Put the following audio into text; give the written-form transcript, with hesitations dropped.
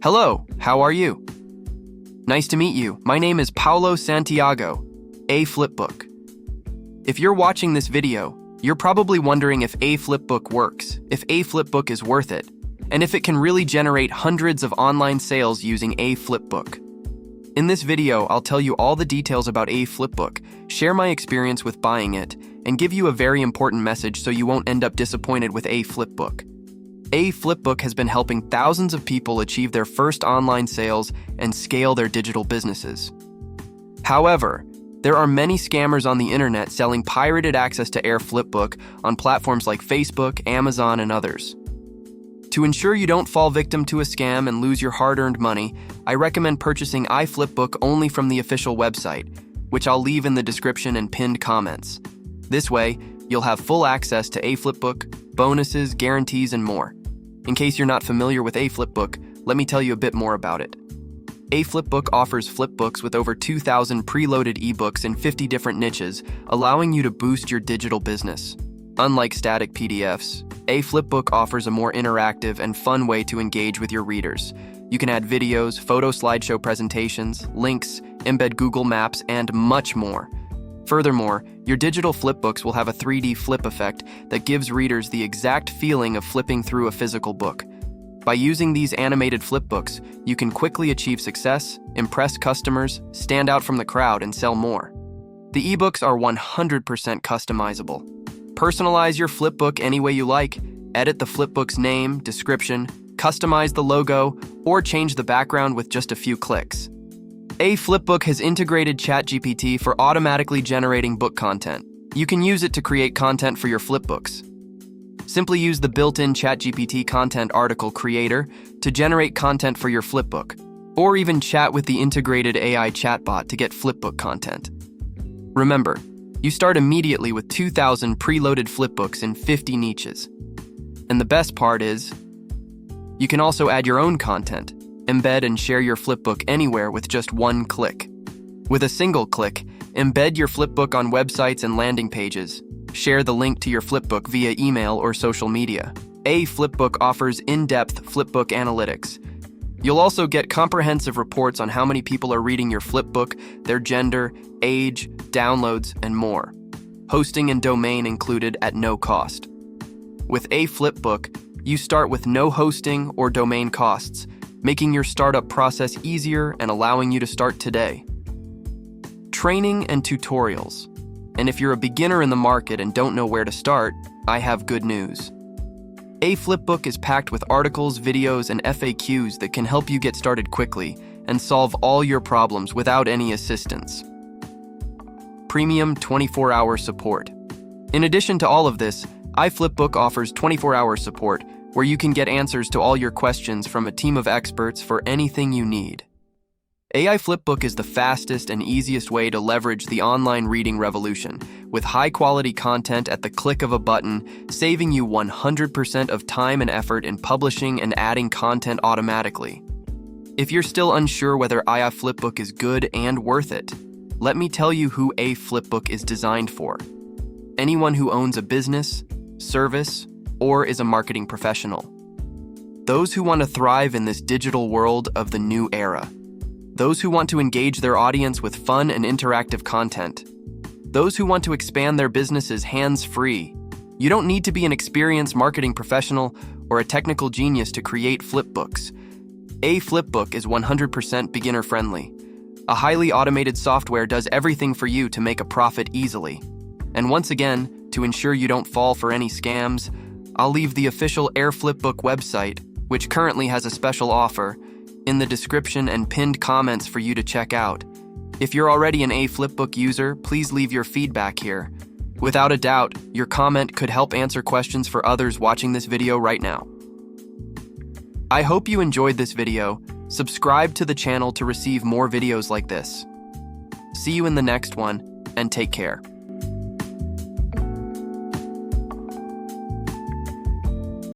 Hello, how are you? Nice to meet you. My name is Paulo Santiago, AiFlipBook. If you're watching this video, you're probably wondering if AiFlipBook works, if AiFlipBook is worth it, and if it can really generate hundreds of online sales using AiFlipBook. In this video, I'll tell you all the details about AiFlipBook, share my experience with buying it, and give you a very important message so you won't end up disappointed with AiFlipBook. AiFlipBook has been helping thousands of people achieve their first online sales and scale their digital businesses. However, there are many scammers on the internet selling pirated access to AirFlipBook on platforms like Facebook, Amazon, and others. To ensure you don't fall victim to a scam and lose your hard-earned money, I recommend purchasing AiFlipBook only from the official website, which I'll leave in the description and pinned comments. This way, you'll have full access to AiFlipBook, bonuses, guarantees, and more. In case you're not familiar with AiFlipBook, let me tell you a bit more about it. AiFlipBook offers FlipBooks with over 2,000 preloaded ebooks in 50 different niches, allowing you to boost your digital business. Unlike static PDFs, AiFlipBook offers a more interactive and fun way to engage with your readers. You can add videos, photo slideshow presentations, links, embed Google Maps, and much more. Furthermore, your digital FlipBooks will have a 3D flip effect that gives readers the exact feeling of flipping through a physical book. By using these animated FlipBooks, you can quickly achieve success, impress customers, stand out from the crowd, and sell more. The ebooks are 100% customizable. Personalize your FlipBook any way you like, edit the FlipBook's name, description, customize the logo, or change the background with just a few clicks. AiFlipBook has integrated ChatGPT for automatically generating book content. You can use it to create content for your FlipBooks. Simply use the built-in ChatGPT content article creator to generate content for your FlipBook, or even chat with the integrated AI chatbot to get FlipBook content. Remember, you start immediately with 2,000 preloaded FlipBooks in 50 niches. And the best part is, you can also add your own content, embed and share your FlipBook anywhere with just one click. With a single click, embed your FlipBook on websites and landing pages. Share the link to your FlipBook via email or social media. AiFlipBook offers in-depth FlipBook analytics. You'll also get comprehensive reports on how many people are reading your FlipBook, their gender, age, downloads, and more. Hosting and domain included at no cost. With AiFlipBook, you start with no hosting or domain costs, making your startup process easier and allowing you to start today. Training and tutorials. And if you're a beginner in the market and don't know where to start, I have good news. AiFlipBook is packed with articles, videos, and FAQs that can help you get started quickly and solve all your problems without any assistance. Premium 24-hour support. In addition to all of this, AiFlipBook offers 24-hour support where you can get answers to all your questions from a team of experts for anything you need. AiFlipBook is the fastest and easiest way to leverage the online reading revolution, with high-quality content at the click of a button, saving you 100% of time and effort in publishing and adding content automatically. If you're still unsure whether AiFlipBook is good and worth it, let me tell you who AiFlipBook is designed for. Anyone who owns a business, service, or is a marketing professional. Those who want to thrive in this digital world of the new era. Those who want to engage their audience with fun and interactive content. Those who want to expand their businesses hands-free. You don't need to be an experienced marketing professional or a technical genius to create FlipBooks. AiFlipBook is 100% beginner-friendly. A highly automated software does everything for you to make a profit easily. And once again, to ensure you don't fall for any scams, I'll leave the official AirFlipBook website, which currently has a special offer, in the description and pinned comments for you to check out. If you're already an AiFlipBook user, please leave your feedback here. Without a doubt, your comment could help answer questions for others watching this video right now. I hope you enjoyed this video. Subscribe to the channel to receive more videos like this. See you in the next one, and take care.